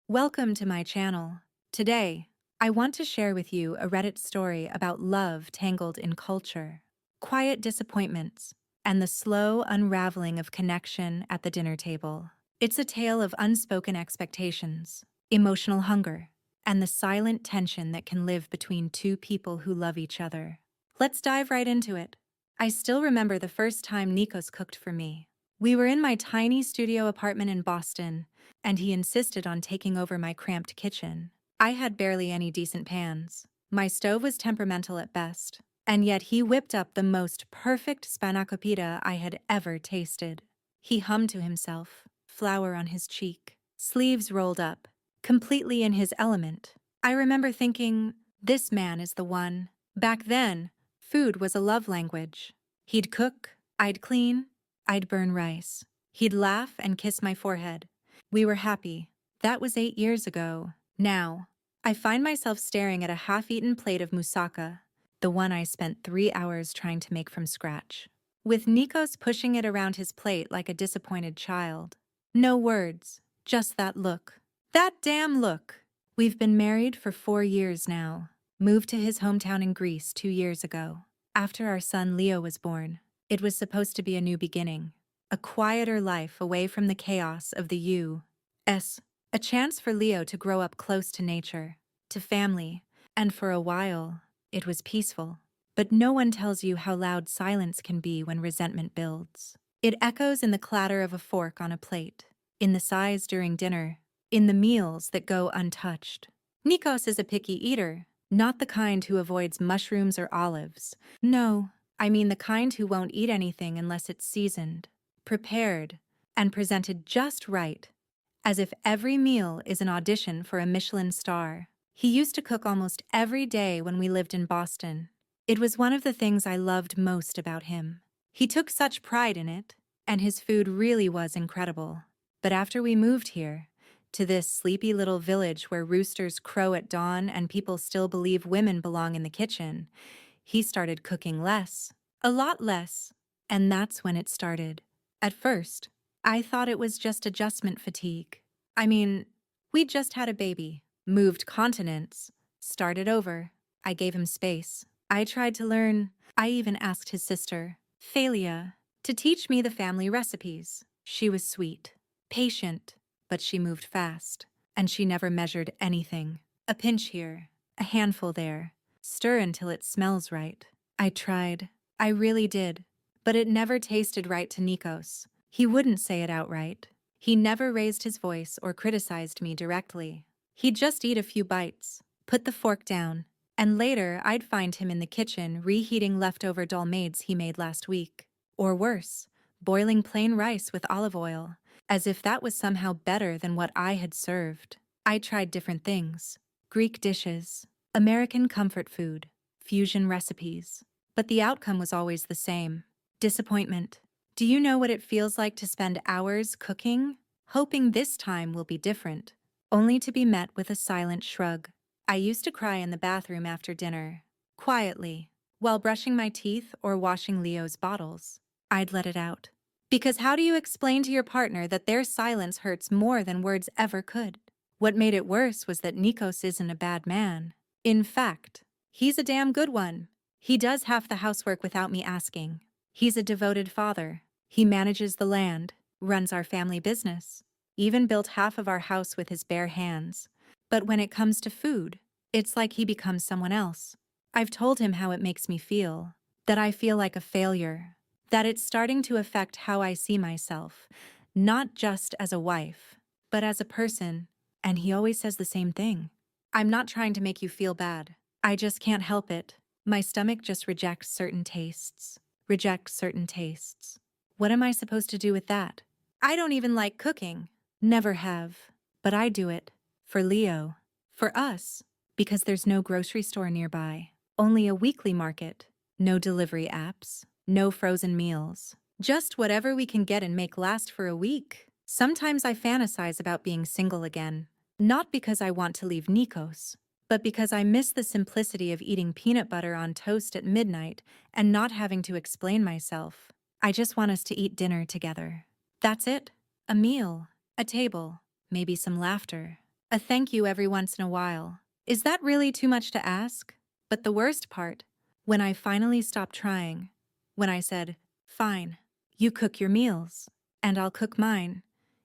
Welcome to my channel. Today, I want to share with you a Reddit story about love tangled in culture, quiet disappointments, and the slow unraveling of connection at the dinner table. It's a tale of unspoken expectations, emotional hunger, and the silent tension that can live between two people who love each other. Let's dive right into it. I still remember the first time Nikos cooked for me. We were in my tiny studio apartment in Boston, and he insisted on taking over my cramped kitchen. I had barely any decent pans. My stove was temperamental at best, and yet he whipped up the most perfect spanakopita I had ever tasted. He hummed to himself, flour on his cheek, sleeves rolled up, completely in his element. I remember thinking, this man is the one. Back then, food was a love language. He'd cook, I'd clean, I'd burn rice. He'd laugh and kiss my forehead. We were happy. That was 8 years ago. Now, I find myself staring at a half-eaten plate of moussaka, the one I spent 3 hours trying to make from scratch, with Nikos pushing it around his plate like a disappointed child. No words, just that look. That damn look! We've been married for 4 years now. Moved to his hometown in Greece 2 years ago. After our son Leo was born, it was supposed to be a new beginning. A quieter life away from the chaos of the U.S. A chance for Leo to grow up close to nature, to family, and for a while, it was peaceful. But no one tells you how loud silence can be when resentment builds. It echoes in the clatter of a fork on a plate, in the sighs during dinner, in the meals that go untouched. Nikos is a picky eater, not the kind who avoids mushrooms or olives. No, I mean the kind who won't eat anything unless it's seasoned, prepared, and presented just right, as if every meal is an audition for a Michelin star. He used to cook almost every day when we lived in Boston. It was one of the things I loved most about him. He took such pride in it, and his food really was incredible. But after we moved here, to this sleepy little village where roosters crow at dawn and people still believe women belong in the kitchen, he started cooking less, a lot less, and that's when it started. At first, I thought it was just adjustment fatigue. I mean, we'd just had a baby, moved continents, started over. I gave him space. I tried to learn. I even asked his sister, Thalia, to teach me the family recipes. She was sweet, patient, but she moved fast, and she never measured anything. A pinch here, a handful there. Stir until it smells right. I tried. I really did. But it never tasted right to Nikos. He wouldn't say it outright. He never raised his voice or criticized me directly. He'd just eat a few bites, put the fork down, and later I'd find him in the kitchen reheating leftover dolmades he made last week. Or worse, boiling plain rice with olive oil, as if that was somehow better than what I had served. I tried different things. Greek dishes, American comfort food, fusion recipes. But the outcome was always the same. Disappointment. Do you know what it feels like to spend hours cooking, hoping this time will be different, only to be met with a silent shrug? I used to cry in the bathroom after dinner, quietly, while brushing my teeth or washing Leo's bottles. I'd let it out. Because how do you explain to your partner that their silence hurts more than words ever could? What made it worse was that Nikos isn't a bad man. In fact, he's a damn good one. He does half the housework without me asking. He's a devoted father. He manages the land, runs our family business, even built half of our house with his bare hands. But when it comes to food, it's like he becomes someone else. I've told him how it makes me feel, that I feel like a failure, that it's starting to affect how I see myself, not just as a wife, but as a person, and he always says the same thing. I'm not trying to make you feel bad. I just can't help it. My stomach just rejects certain tastes. What am I supposed to do with that? I don't even like cooking. Never have. But I do it. For Leo. For us. Because there's no grocery store nearby. Only a weekly market. No delivery apps. No frozen meals. Just whatever we can get and make last for a week. Sometimes I fantasize about being single again. Not because I want to leave Nikos, but because I miss the simplicity of eating peanut butter on toast at midnight and not having to explain myself. I just want us to eat dinner together. That's it. A meal, a table, maybe some laughter. A thank you every once in a while. Is that really too much to ask? But the worst part, when I finally stopped trying, when I said, "Fine, you cook your meals, and I'll cook mine,"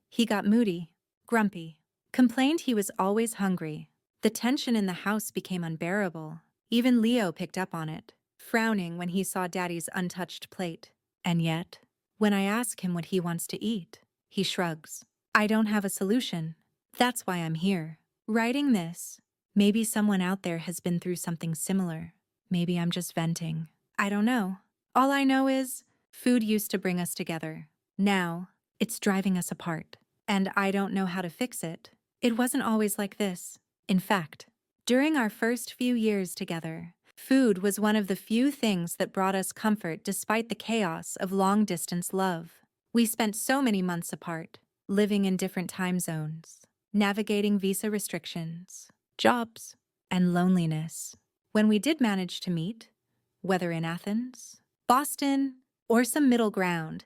he got moody, grumpy, complained he was always hungry. The tension in the house became unbearable. Even Leo picked up on it, frowning when he saw Daddy's untouched plate. And yet, when I ask him what he wants to eat, he shrugs. I don't have a solution. That's why I'm here, writing this. Maybe someone out there has been through something similar. Maybe I'm just venting. I don't know. All I know is food used to bring us together. Now, it's driving us apart. And I don't know how to fix it. It wasn't always like this. In fact, during our first few years together, food was one of the few things that brought us comfort despite the chaos of long-distance love. We spent so many months apart, living in different time zones, navigating visa restrictions, jobs, and loneliness. When we did manage to meet, whether in Athens, Boston, or some middle ground,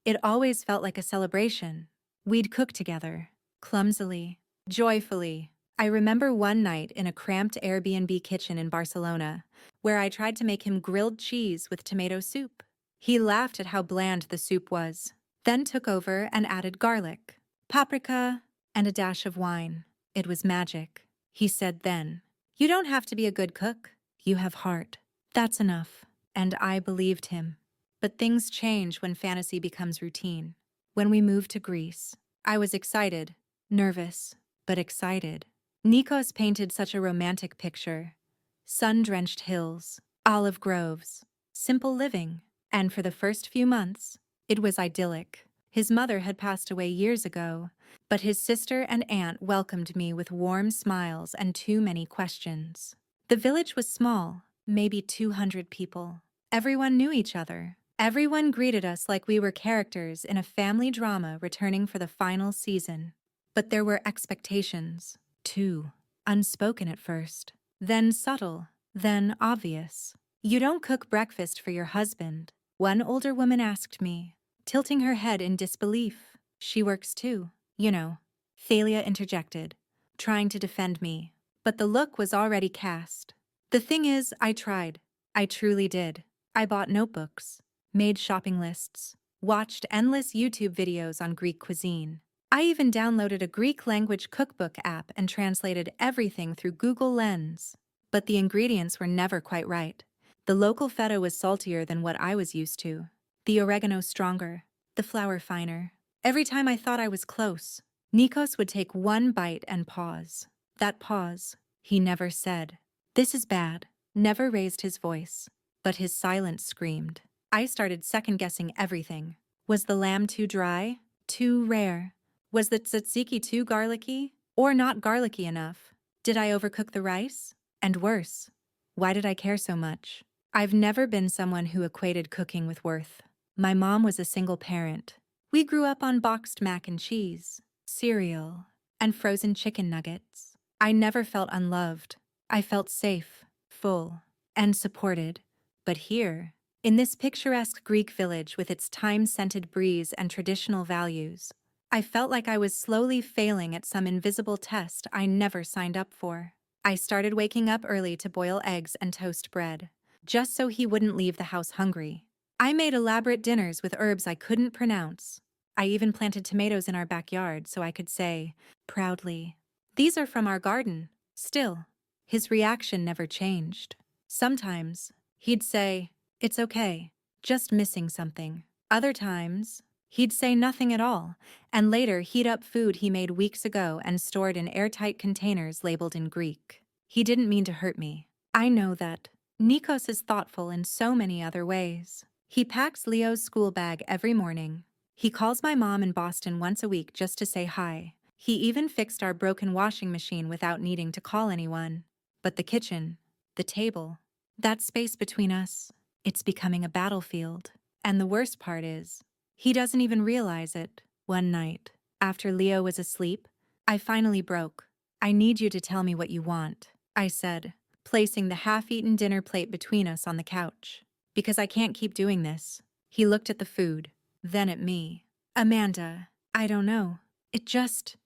it always felt like a celebration. We'd cook together, clumsily, joyfully. I remember one night in a cramped Airbnb kitchen in Barcelona, where I tried to make him grilled cheese with tomato soup. He laughed at how bland the soup was, then took over and added garlic, paprika, and a dash of wine. It was magic. He said then, "You don't have to be a good cook. You have heart. That's enough." And I believed him. But things change when fantasy becomes routine. When we moved to Greece, I was excited, nervous, but excited. Nikos painted such a romantic picture. Sun-drenched hills, olive groves, simple living. And for the first few months, it was idyllic. His mother had passed away years ago, but his sister and aunt welcomed me with warm smiles and too many questions. The village was small, maybe 200 people. Everyone knew each other. Everyone greeted us like we were characters in a family drama returning for the final season. But there were expectations, too. Unspoken at first, then subtle, then obvious. "You don't cook breakfast for your husband," one older woman asked me, tilting her head in disbelief. "She works too, you know," Thalia interjected, trying to defend me. But the look was already cast. The thing is, I tried. I truly did. I bought notebooks, made shopping lists, watched endless YouTube videos on Greek cuisine. I even downloaded a Greek language cookbook app and translated everything through Google Lens. But the ingredients were never quite right. The local feta was saltier than what I was used to, the oregano stronger, the flour finer. Every time I thought I was close, Nikos would take one bite and pause. That pause, he never said, "This is bad," never raised his voice, but his silence screamed. I started second-guessing everything. Was the lamb too dry? Too rare? Was the tzatziki too garlicky? Or not garlicky enough? Did I overcook the rice? And worse, why did I care so much? I've never been someone who equated cooking with worth. My mom was a single parent. We grew up on boxed mac and cheese, cereal, and frozen chicken nuggets. I never felt unloved. I felt safe, full, and supported. But here, in this picturesque Greek village with its time-scented breeze and traditional values, I felt like I was slowly failing at some invisible test I never signed up for. I started waking up early to boil eggs and toast bread, just so he wouldn't leave the house hungry. I made elaborate dinners with herbs I couldn't pronounce. I even planted tomatoes in our backyard so I could say, proudly, "These are from our garden." Still, his reaction never changed. Sometimes, he'd say, "It's okay, just missing something." Other times, he'd say nothing at all, and later heat up food he made weeks ago and stored in airtight containers labeled in Greek. He didn't mean to hurt me. I know that. Nikos is thoughtful in so many other ways. He packs Leo's school bag every morning. He calls my mom in Boston once a week just to say hi. He even fixed our broken washing machine without needing to call anyone. But the kitchen, the table, that space between us, it's becoming a battlefield. And the worst part is, he doesn't even realize it. One night, after Leo was asleep, I finally broke. "I need you to tell me what you want," I said, placing the half-eaten dinner plate between us on the couch. "Because I can't keep doing this." He looked at the food, then at me. "Amanda, I don't know. It just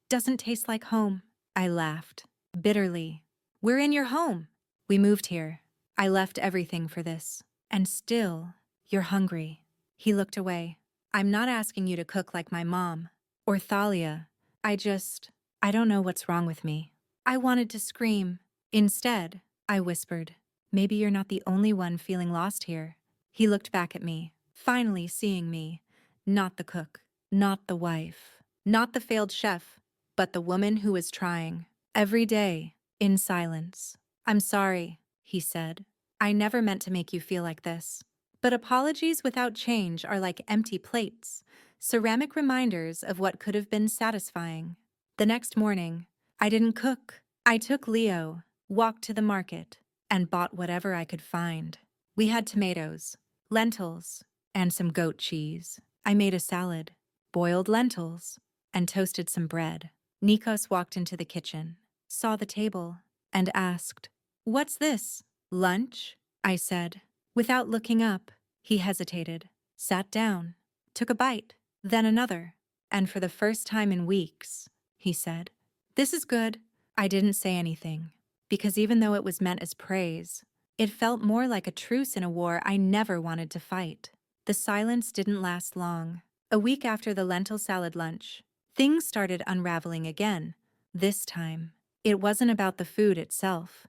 doesn't taste like home." I laughed. Bitterly. We're in your home. We moved here. I left everything for this. And still, you're hungry. He looked away. I'm not asking you to cook like my mom. Or Thalia. I don't know what's wrong with me. I wanted to scream. Instead, I whispered, maybe you're not the only one feeling lost here. He looked back at me, finally seeing me. Not the cook, not the wife, not the failed chef, but the woman who was trying. Every day, in silence. I'm sorry, he said. I never meant to make you feel like this. But apologies without change are like empty plates, ceramic reminders of what could have been satisfying. The next morning, I didn't cook. I took Leo, walked to the market, and bought whatever I could find. We had tomatoes, lentils, and some goat cheese. I made a salad, boiled lentils, and toasted some bread. Nikos walked into the kitchen, saw the table, and asked, "What's this? Lunch?" I said. Without looking up, he hesitated, sat down, took a bite, then another, and for the first time in weeks, he said, "This is good." I didn't say anything, because even though it was meant as praise, it felt more like a truce in a war I never wanted to fight. The silence didn't last long. A week after the lentil salad lunch, things started unraveling again. This time, it wasn't about the food itself.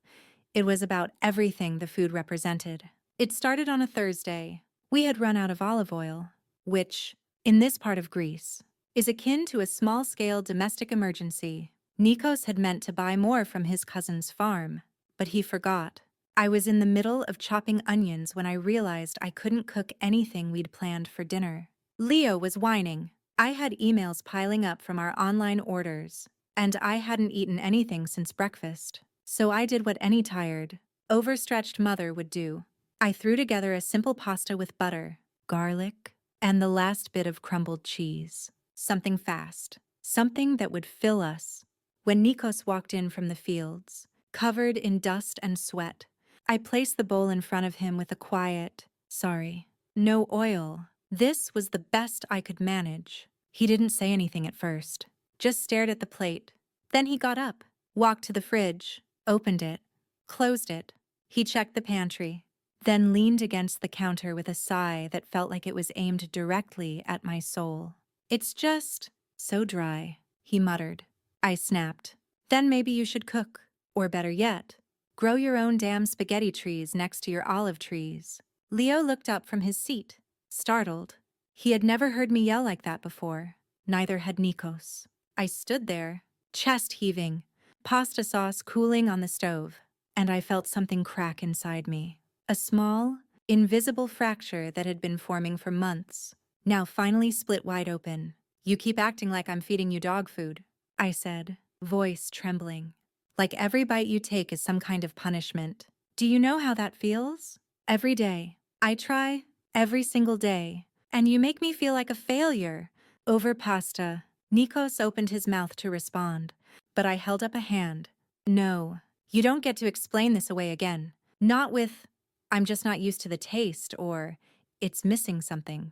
It was about everything the food represented. It started on a Thursday. We had run out of olive oil, which, in this part of Greece, is akin to a small-scale domestic emergency. Nikos had meant to buy more from his cousin's farm, but he forgot. I was in the middle of chopping onions when I realized I couldn't cook anything we'd planned for dinner. Leo was whining. I had emails piling up from our online orders, and I hadn't eaten anything since breakfast. So I did what any tired, overstretched mother would do. I threw together a simple pasta with butter, garlic, and the last bit of crumbled cheese. Something fast, something that would fill us. When Nikos walked in from the fields, covered in dust and sweat, I placed the bowl in front of him with a quiet, "Sorry, no oil." This was the best I could manage. He didn't say anything at first, just stared at the plate. Then he got up, walked to the fridge, opened it, closed it. He checked the pantry, then leaned against the counter with a sigh that felt like it was aimed directly at my soul. "It's just so dry," he muttered. I snapped. "Then maybe you should cook. Or better yet, grow your own damn spaghetti trees next to your olive trees." Leo looked up from his seat, startled. He had never heard me yell like that before. Neither had Nikos. I stood there, chest heaving, pasta sauce cooling on the stove, and I felt something crack inside me. A small, invisible fracture that had been forming for months, now finally split wide open. "You keep acting like I'm feeding you dog food," I said, voice trembling. "Like every bite you take is some kind of punishment. Do you know how that feels? Every day. I try, every single day, and you make me feel like a failure." Over pasta, Nikos opened his mouth to respond, but I held up a hand. "No, you don't get to explain this away again. Not with, 'I'm just not used to the taste,' or 'it's missing something.'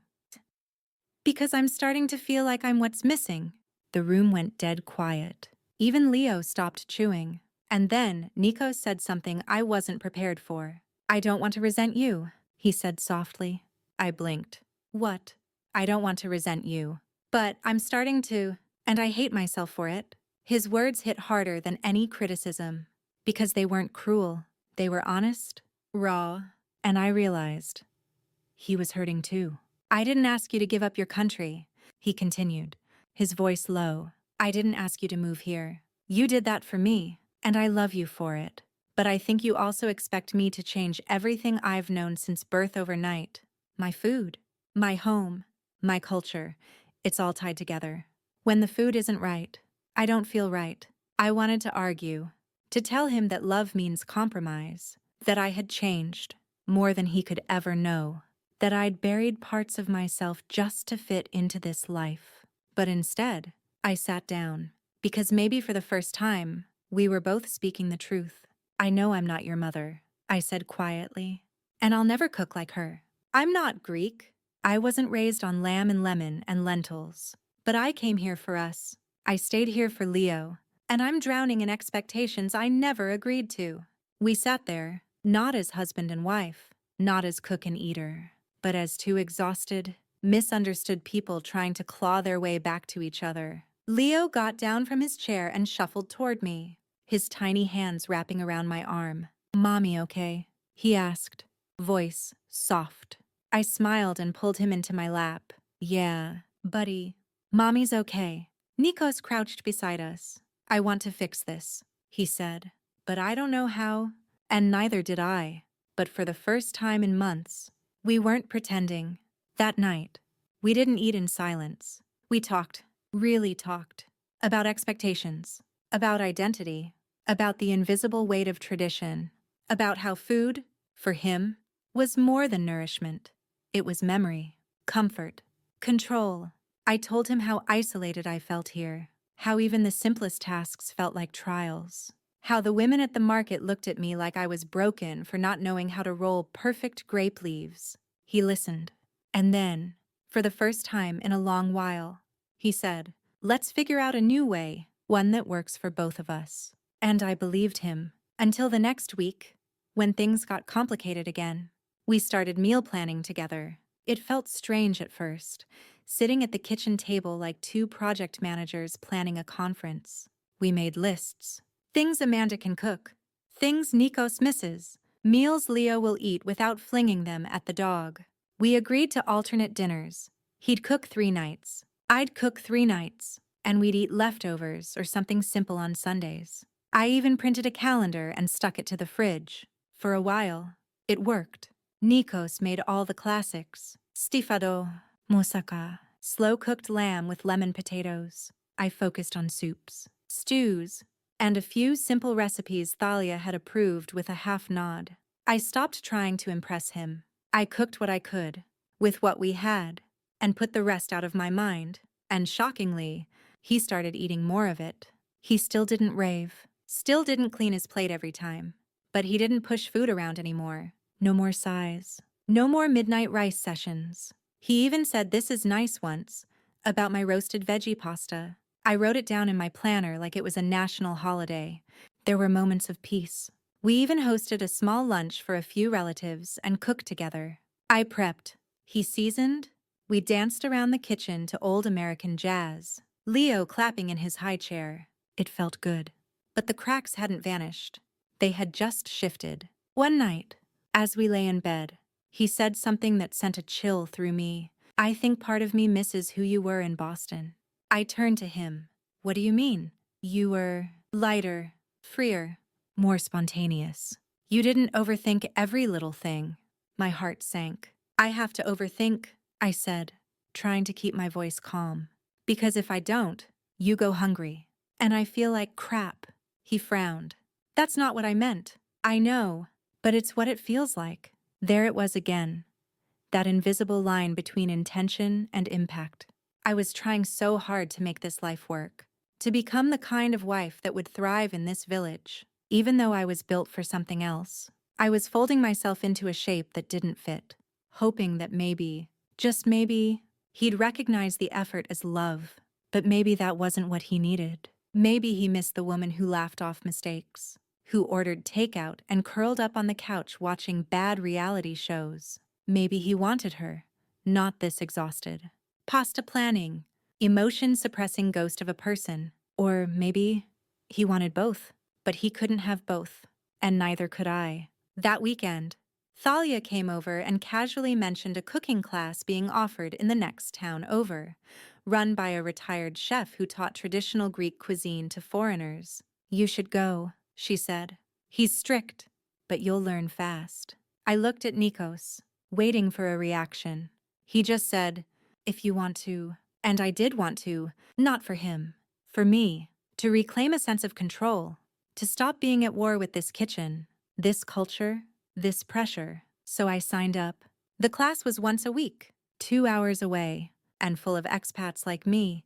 Because I'm starting to feel like I'm what's missing." The room went dead quiet. Even Leo stopped chewing. And then Nikos said something I wasn't prepared for. "I don't want to resent you," he said softly. I blinked. "What?" "I don't want to resent you. But I'm starting to, and I hate myself for it." His words hit harder than any criticism. Because they weren't cruel. They were honest, raw, and I realized he was hurting too. "I didn't ask you to give up your country," he continued, his voice low. "I didn't ask you to move here. You did that for me, and I love you for it. But I think you also expect me to change everything I've known since birth overnight. My food, my home, my culture. It's all tied together. When the food isn't right, I don't feel right." I wanted to argue, to tell him that love means compromise, that I had changed, more than he could ever know, that I'd buried parts of myself just to fit into this life. But instead, I sat down, because maybe for the first time, we were both speaking the truth. "I know I'm not your mother," I said quietly, "and I'll never cook like her. I'm not Greek. I wasn't raised on lamb and lemon and lentils. But I came here for us. I stayed here for Leo, and I'm drowning in expectations I never agreed to. We sat there, not as husband and wife, not as cook and eater, but as two exhausted, misunderstood people trying to claw their way back to each other. Leo got down from his chair and shuffled toward me, his tiny hands wrapping around my arm. "Mommy, okay?" he asked, voice soft. I smiled and pulled him into my lap. "Yeah, buddy. Mommy's okay." Nikos crouched beside us. "I want to fix this," he said. "But I don't know how." And neither did I. But for the first time in months, we weren't pretending. That night, we didn't eat in silence. We talked, really talked, about expectations, about identity, about the invisible weight of tradition, about how food, for him, was more than nourishment. It was memory, comfort, control. I told him how isolated I felt here, how even the simplest tasks felt like trials, how the women at the market looked at me like I was broken for not knowing how to roll perfect grape leaves. He listened. And then, for the first time in a long while, he said, "Let's figure out a new way, one that works for both of us." And I believed him. Until the next week, when things got complicated again. We started meal planning together. It felt strange at first, sitting at the kitchen table like two project managers planning a conference. We made lists. Things Amanda can cook. Things Nikos misses. Meals Leo will eat without flinging them at the dog. We agreed to alternate dinners. He'd cook 3 nights. I'd cook 3 nights. And we'd eat leftovers or something simple on Sundays. I even printed a calendar and stuck it to the fridge. For a while, it worked. Nikos made all the classics. Stifado, moussaka, slow-cooked lamb with lemon potatoes. I focused on soups, stews, and a few simple recipes Thalia had approved with a half nod. I stopped trying to impress him. I cooked what I could, with what we had, and put the rest out of my mind. And shockingly, he started eating more of it. He still didn't rave, still didn't clean his plate every time, but he didn't push food around anymore. No more sighs. No more midnight rice sessions. He even said "this is nice" once, about my roasted veggie pasta. I wrote it down in my planner like it was a national holiday. There were moments of peace. We even hosted a small lunch for a few relatives and cooked together. I prepped. He seasoned. We danced around the kitchen to old American jazz, Leo clapping in his high chair. It felt good. But the cracks hadn't vanished. They had just shifted. One night, as we lay in bed, he said something that sent a chill through me. "I think part of me misses who you were in Boston." I turned to him. "What do you mean?" "You were lighter, freer, more spontaneous. You didn't overthink every little thing." My heart sank. "I have to overthink," I said, trying to keep my voice calm. "Because if I don't, you go hungry. And I feel like crap." He frowned. "That's not what I meant." "I know, but it's what it feels like." There it was again, that invisible line between intention and impact. I was trying so hard to make this life work, to become the kind of wife that would thrive in this village, even though I was built for something else. I was folding myself into a shape that didn't fit, hoping that maybe, just maybe, he'd recognize the effort as love. But maybe that wasn't what he needed. Maybe he missed the woman who laughed off mistakes, who ordered takeout and curled up on the couch watching bad reality shows. Maybe he wanted her, not this exhausted, pasta planning, emotion-suppressing ghost of a person. Or maybe he wanted both, but he couldn't have both, and neither could I. That weekend, Thalia came over and casually mentioned a cooking class being offered in the next town over, run by a retired chef who taught traditional Greek cuisine to foreigners. "You should go," she said. "He's strict, but you'll learn fast." I looked at Nikos, waiting for a reaction. He just said, "If you want to." And I did want to, not for him, for me, to reclaim a sense of control, to stop being at war with this kitchen, this culture, this pressure. So I signed up. The class was once a week, 2 hours away, and full of expats like me,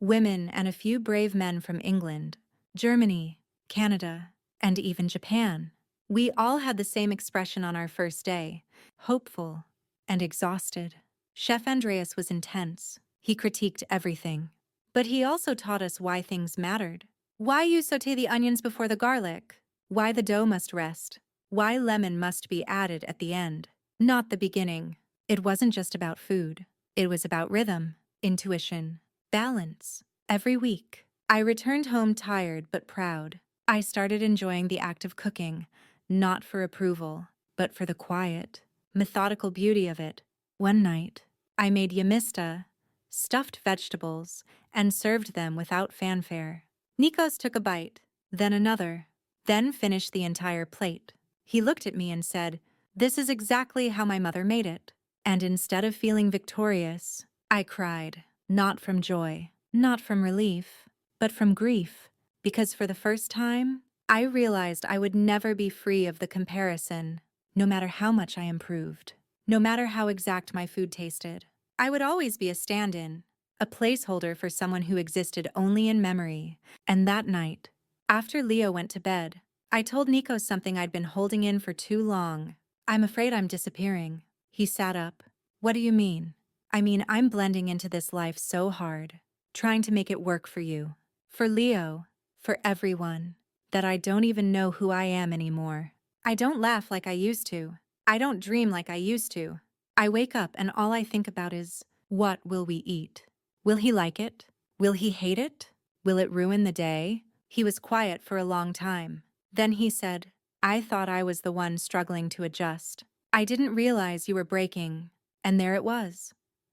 women and a few brave men from England, Germany, Canada, and even Japan. We all had the same expression on our first day, hopeful and exhausted. Chef Andreas was intense. He critiqued everything. But he also taught us why things mattered, Why you saute the onions before the garlic? Why the dough must rest? Why lemon must be added at the end, not the beginning? It wasn't just about food. It was about rhythm, intuition, balance. Every week, I returned home tired but proud. I started enjoying the act of cooking, not for approval, but for the quiet, methodical beauty of it. One night, I made yamista, stuffed vegetables, and served them without fanfare. Nikos took a bite, then another, then finished the entire plate. He looked at me and said, "This is exactly how my mother made it." And instead of feeling victorious, I cried, not from joy, not from relief, but from grief, because for the first time, I realized I would never be free of the comparison, no matter how much I improved, no matter how exact my food tasted. I would always be a stand-in, a placeholder for someone who existed only in memory. And that night, after Leo went to bed, I told Nikos something I'd been holding in for too long. "I'm afraid I'm disappearing." He sat up. "What do you mean?" "I mean, I'm blending into this life so hard, trying to make it work for you, for Leo, for everyone, that I don't even know who I am anymore. I don't laugh like I used to. I don't dream like I used to. I wake up and all I think about is, what will we eat? Will he like it? Will he hate it? Will it ruin the day?" He was quiet for a long time. Then he said, "I thought I was the one struggling to adjust. I didn't realize you were breaking." And there it was,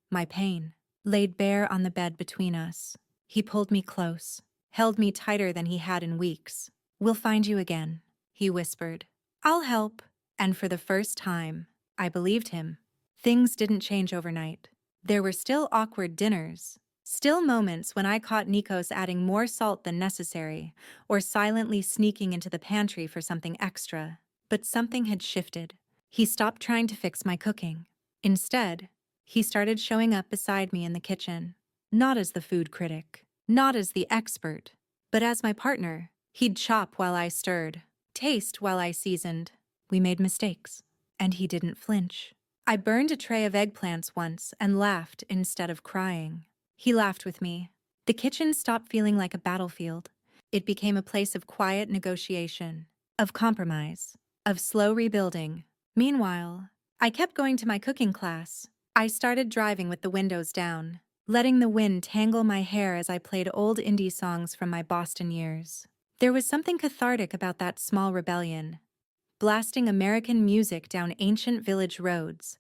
my pain, laid bare on the bed between us. He pulled me close, held me tighter than he had in weeks. "We'll find you again," he whispered. "I'll help." And for the first time, I believed him. Things didn't change overnight. There were still awkward dinners, still moments when I caught Nikos adding more salt than necessary, or silently sneaking into the pantry for something extra. But something had shifted. He stopped trying to fix my cooking. Instead, he started showing up beside me in the kitchen, not as the food critic, not as the expert, but as my partner. He'd chop while I stirred, taste while I seasoned. We made mistakes, and he didn't flinch. I burned a tray of eggplants once and laughed instead of crying. He laughed with me. The kitchen stopped feeling like a battlefield. It became a place of quiet negotiation, of compromise, of slow rebuilding. Meanwhile, I kept going to my cooking class. I started driving with the windows down, letting the wind tangle my hair as I played old indie songs from my Boston years. There was something cathartic about that small rebellion, blasting American music down ancient village roads,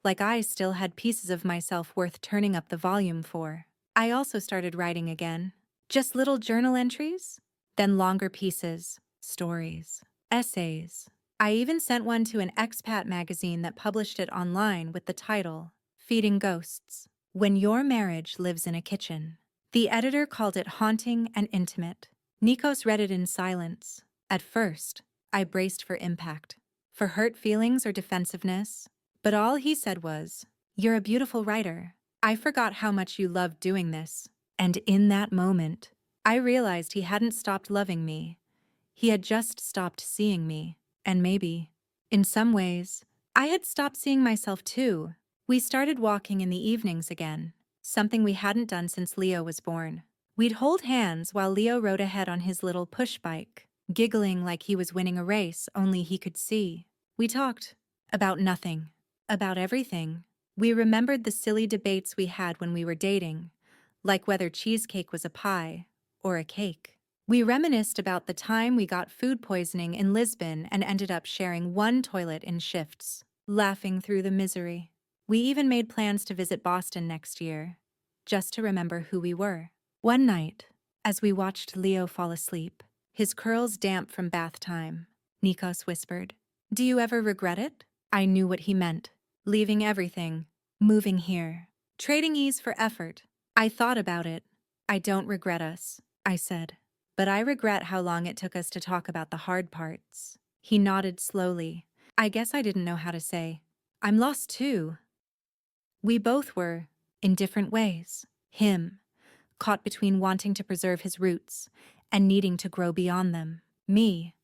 like I still had pieces of myself worth turning up the volume for. I also started writing again. Just little journal entries, then longer pieces, stories, essays. I even sent one to an expat magazine that published it online with the title, "Feeding Ghosts: When Your Marriage Lives in a Kitchen." The editor called it haunting and intimate. Nikos read it in silence. At first, I braced for impact, for hurt feelings or defensiveness. But all he said was, "You're a beautiful writer. I forgot how much you loved doing this." And in that moment, I realized he hadn't stopped loving me. He had just stopped seeing me. And maybe, in some ways, I had stopped seeing myself too. We started walking in the evenings again, something we hadn't done since Leo was born. We'd hold hands while Leo rode ahead on his little push bike, giggling like he was winning a race only he could see. We talked about nothing, about everything. We remembered the silly debates we had when we were dating, like whether cheesecake was a pie or a cake. We reminisced about the time we got food poisoning in Lisbon and ended up sharing one toilet in shifts, laughing through the misery. We even made plans to visit Boston next year, just to remember who we were. One night, as we watched Leo fall asleep, his curls damp from bath time, Nikos whispered, "Do you ever regret it?" I knew what he meant. Leaving everything, moving here, trading ease for effort. I thought about it. "I don't regret us," I said. "But I regret how long it took us to talk about the hard parts." He nodded slowly. I guess I didn't know how to say, "I'm lost too." We both were, in different ways. Him, caught between wanting to preserve his roots and needing to grow beyond them. Me,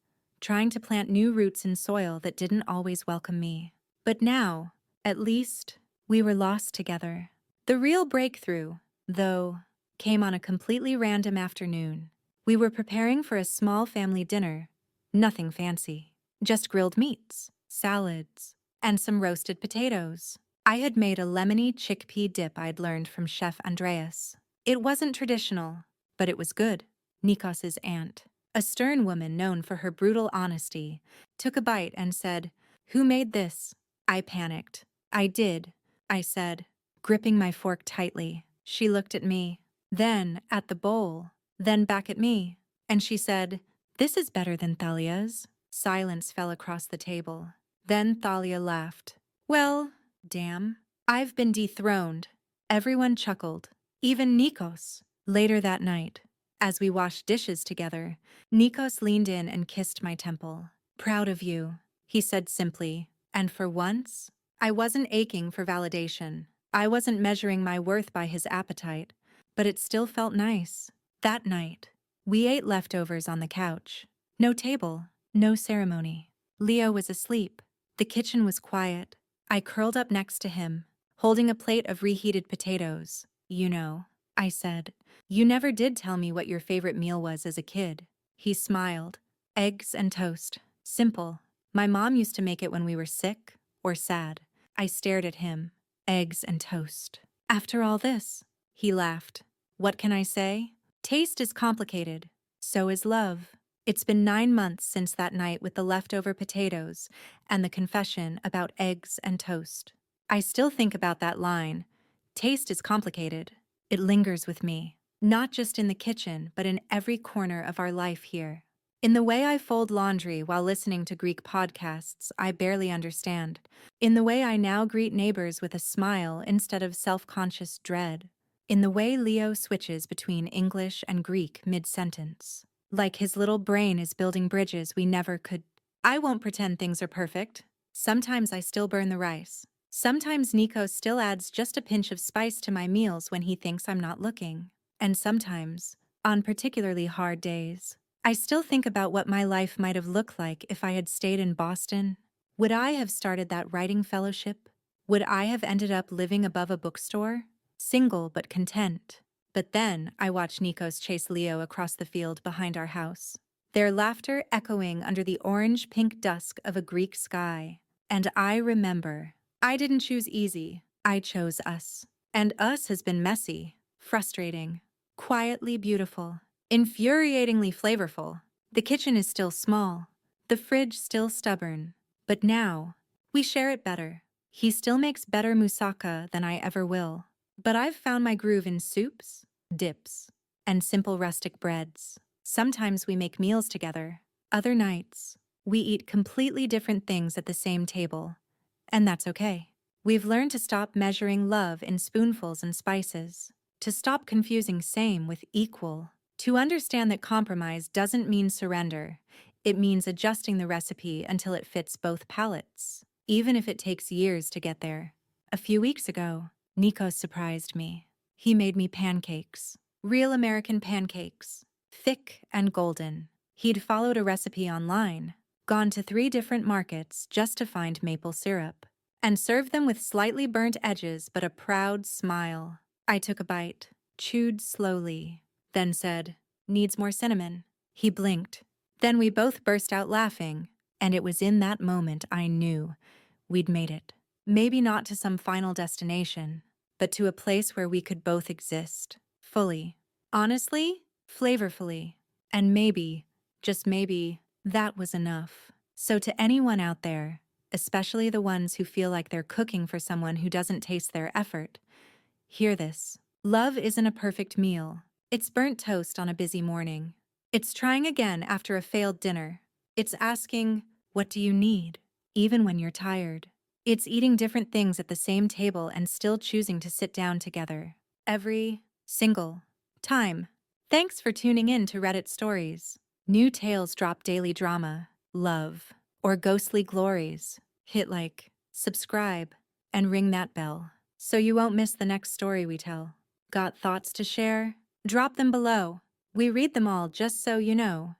trying to plant new roots in soil that didn't always welcome me. But now, at least, we were lost together. The real breakthrough, though, came on a completely random afternoon. We were preparing for a small family dinner. Nothing fancy. Just grilled meats, salads, and some roasted potatoes. I had made a lemony chickpea dip I'd learned from Chef Andreas. It wasn't traditional, but it was good. Nikos's aunt, a stern woman known for her brutal honesty, took a bite and said, "Who made this?" I panicked. "I did," I said, gripping my fork tightly. She looked at me, then at the bowl, then back at me, and she said, "This is better than Thalia's." Silence fell across the table. Then Thalia laughed. "Well, damn, I've been dethroned." Everyone chuckled, even Nikos. Later that night, as we washed dishes together, Nikos leaned in and kissed my temple. "Proud of you," he said simply, and for once, I wasn't aching for validation. I wasn't measuring my worth by his appetite, but it still felt nice. That night, we ate leftovers on the couch. No table, no ceremony. Leo was asleep. The kitchen was quiet. I curled up next to him, holding a plate of reheated potatoes. "You know," I said, "you never did tell me what your favorite meal was as a kid." He smiled. "Eggs and toast. Simple. My mom used to make it when we were sick or sad." I stared at him. Eggs and toast. "After all this," he laughed. "What can I say? Taste is complicated. So is love." It's been 9 months since that night with the leftover potatoes and the confession about eggs and toast. I still think about that line. Taste is complicated. It lingers with me, not just in the kitchen, but in every corner of our life here. In the way I fold laundry while listening to Greek podcasts I barely understand. In the way I now greet neighbors with a smile instead of self-conscious dread. In the way Leo switches between English and Greek mid-sentence. Like his little brain is building bridges we never could. I won't pretend things are perfect. Sometimes I still burn the rice. Sometimes Nico still adds just a pinch of spice to my meals when he thinks I'm not looking. And sometimes, on particularly hard days, I still think about what my life might have looked like if I had stayed in Boston. Would I have started that writing fellowship? Would I have ended up living above a bookstore? Single but content. But then I watched Nikos chase Leo across the field behind our house, their laughter echoing under the orange-pink dusk of a Greek sky. And I remember, I didn't choose easy, I chose us. And us has been messy, frustrating, quietly beautiful, infuriatingly flavorful. The kitchen is still small, the fridge still stubborn, but now we share it better. He still makes better moussaka than I ever will. But I've found my groove in soups, dips, and simple rustic breads. Sometimes we make meals together. Other nights, we eat completely different things at the same table. And that's okay. We've learned to stop measuring love in spoonfuls and spices, to stop confusing same with equal, to understand that compromise doesn't mean surrender. It means adjusting the recipe until it fits both palates, even if it takes years to get there. A few weeks ago, Nico surprised me. He made me pancakes. Real American pancakes. Thick and golden. He'd followed a recipe online, gone to 3 different markets just to find maple syrup, and served them with slightly burnt edges but a proud smile. I took a bite, chewed slowly, then said, "Needs more cinnamon." He blinked. Then we both burst out laughing, and it was in that moment I knew we'd made it. Maybe not to some final destination, but to a place where we could both exist, fully, honestly, flavorfully, and maybe, just maybe, that was enough. So to anyone out there, especially the ones who feel like they're cooking for someone who doesn't taste their effort, hear this. Love isn't a perfect meal. It's burnt toast on a busy morning. It's trying again after a failed dinner. It's asking, "What do you need?" even when you're tired. It's eating different things at the same table and still choosing to sit down together. Every single time. Thanks for tuning in to Reddit Stories. New tales drop daily drama, love, or ghostly glories. Hit like, subscribe, and ring that bell so you won't miss the next story we tell. Got thoughts to share? Drop them below. We read them all just so you know.